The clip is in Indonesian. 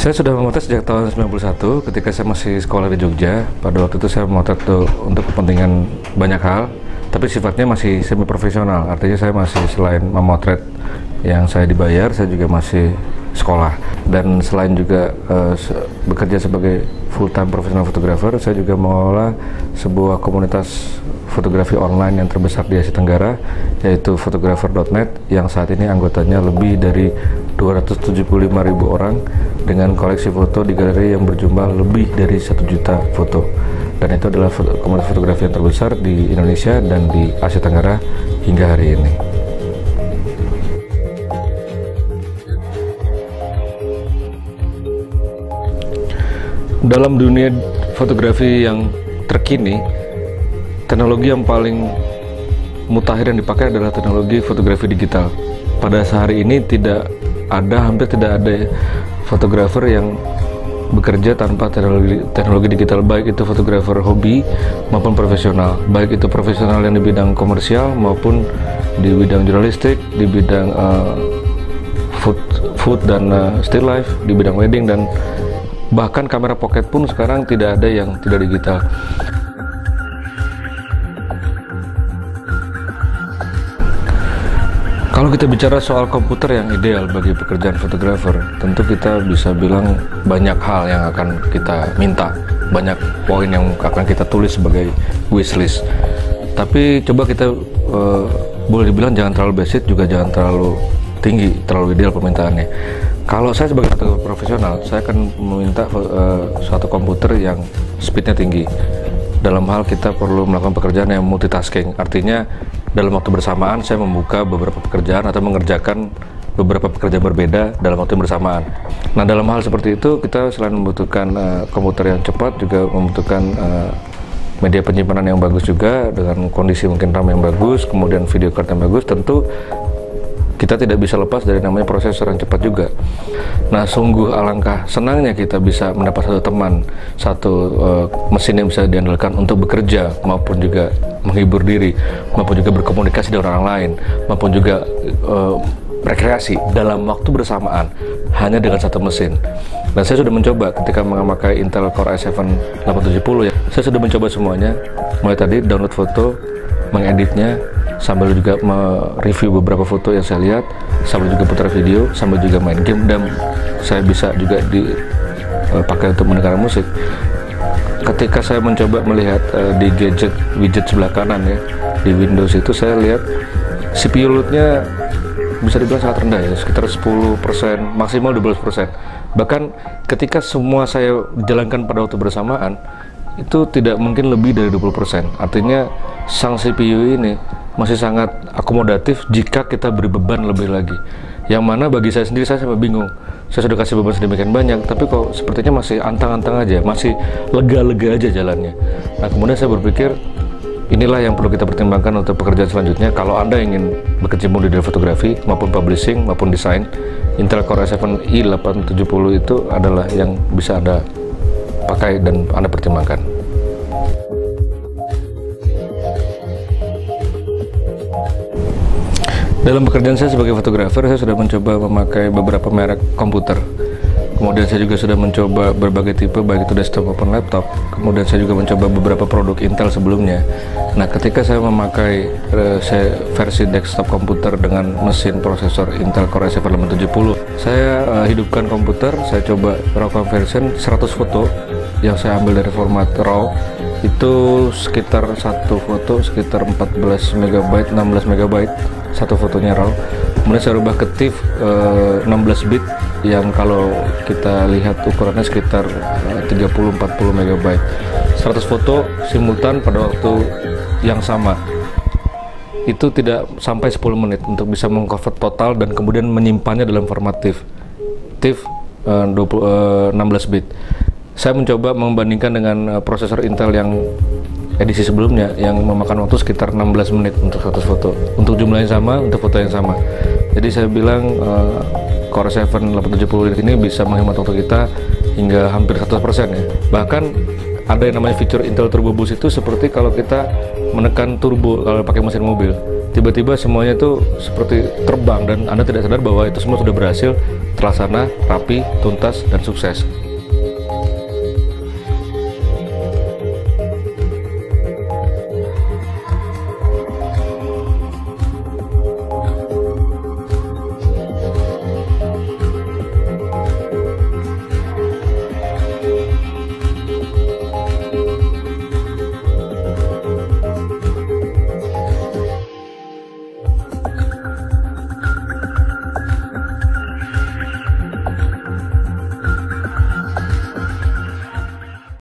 Saya sudah memotret sejak tahun 91 ketika saya masih sekolah di Jogja. Pada waktu itu saya memotret untuk kepentingan banyak hal, tapi sifatnya masih semi profesional. Artinya saya masih selain memotret yang saya dibayar, saya juga masih sekolah. Dan selain juga bekerja sebagai full-time professional photographer, saya juga mengelola sebuah komunitas fotografi online yang terbesar di Asia Tenggara, yaitu photographer.net, yang saat ini anggotanya lebih dari 275.000 orang dengan koleksi foto di galeri yang berjumlah lebih dari 1 juta foto. Dan itu adalah komunitas fotografi yang terbesar di Indonesia dan di Asia Tenggara hingga hari ini. Dalam dunia fotografi yang terkini, teknologi yang paling mutakhir yang dipakai adalah teknologi fotografi digital. Pada sehari ini hampir tidak ada fotografer yang bekerja tanpa teknologi digital, baik itu fotografer hobi maupun profesional, baik itu profesional yang di bidang komersial maupun di bidang jurnalistik, di bidang food dan still life, di bidang wedding, dan bahkan kamera pocket pun sekarang tidak ada yang tidak digital. Kalau kita bicara soal komputer yang ideal bagi pekerjaan fotografer, tentu kita bisa bilang banyak hal yang akan kita minta, banyak poin yang akan kita tulis sebagai wishlist. Tapi coba kita boleh dibilang jangan terlalu basic, juga jangan terlalu tinggi, terlalu ideal permintaannya. Kalau saya sebagai fotografer profesional, saya akan meminta suatu komputer yang speednya tinggi. Dalam hal kita perlu melakukan pekerjaan yang multitasking, artinya dalam waktu bersamaan saya membuka beberapa pekerjaan atau mengerjakan beberapa pekerjaan berbeda dalam waktu yang bersamaan. Nah, dalam hal seperti itu kita selain membutuhkan komputer yang cepat, juga membutuhkan media penyimpanan yang bagus juga dengan kondisi mungkin RAM yang bagus, kemudian video card yang bagus. Tentu kita tidak bisa lepas dari namanya prosesor yang cepat juga. Nah, sungguh alangkah senangnya kita bisa mendapat satu teman, satu mesin yang bisa diandalkan untuk bekerja maupun juga menghibur diri, maupun juga berkomunikasi dengan orang lain, maupun juga rekreasi dalam waktu bersamaan hanya dengan satu mesin. Dan saya sudah mencoba ketika memakai Intel Core i7 870 ya. Saya sudah mencoba semuanya, mulai tadi download foto, mengeditnya, sambil juga mereview beberapa foto yang saya lihat, sambil juga putar video, sambil juga main game, dan saya bisa juga dipakai untuk mendengar musik. Ketika saya mencoba melihat di widget sebelah kanan ya, di Windows itu saya lihat CPU load-nya bisa dibilang sangat rendah ya, sekitar 10%, maksimal 12%. Bahkan ketika semua saya jalankan pada waktu bersamaan, itu tidak mungkin lebih dari 20%. Artinya sang CPU ini masih sangat akomodatif jika kita beri beban lebih lagi. Yang mana bagi saya sendiri, saya sampai bingung. Saya sudah kasih beban sedemikian banyak, tapi kok sepertinya masih antang-antang aja, masih lega-lega aja jalannya. Nah, kemudian saya berpikir, inilah yang perlu kita pertimbangkan untuk pekerjaan selanjutnya. Kalau Anda ingin berkecimpung di dunia fotografi, maupun publishing, maupun desain, Intel Core i7 i870 itu adalah yang bisa Anda pakai dan Anda pertimbangkan. Dalam pekerjaan saya sebagai fotografer, saya sudah mencoba memakai beberapa merek komputer. Kemudian saya juga sudah mencoba berbagai tipe, baik itu desktop maupun laptop. Kemudian saya juga mencoba beberapa produk Intel sebelumnya. Nah, ketika saya memakai versi desktop komputer dengan mesin prosesor Intel Core i7 870, saya hidupkan komputer, saya coba raw conversion 100 foto yang saya ambil dari format RAW. Itu sekitar satu foto sekitar 14 MB, 16 MB satu fotonya RAW. Kemudian saya rubah ke TIFF 16 bit yang kalau kita lihat ukurannya sekitar 30-40 MB. 100 foto simultan pada waktu yang sama. Itu tidak sampai 10 menit untuk bisa mengcover total dan kemudian menyimpannya dalam format TIFF 16 bit. Saya mencoba membandingkan dengan prosesor Intel yang edisi sebelumnya yang memakan waktu sekitar 16 menit untuk 100 foto, untuk jumlah yang sama, untuk foto yang sama. Jadi saya bilang Core i7 870 ini bisa menghemat waktu kita hingga hampir 100% ya. Bahkan ada yang namanya fitur Intel Turbo Boost, itu seperti kalau kita menekan turbo kalau pakai mesin mobil. tiba-tiba semuanya itu seperti terbang dan Anda tidak sadar bahwa itu semua sudah berhasil terlaksana, rapi, tuntas, dan sukses.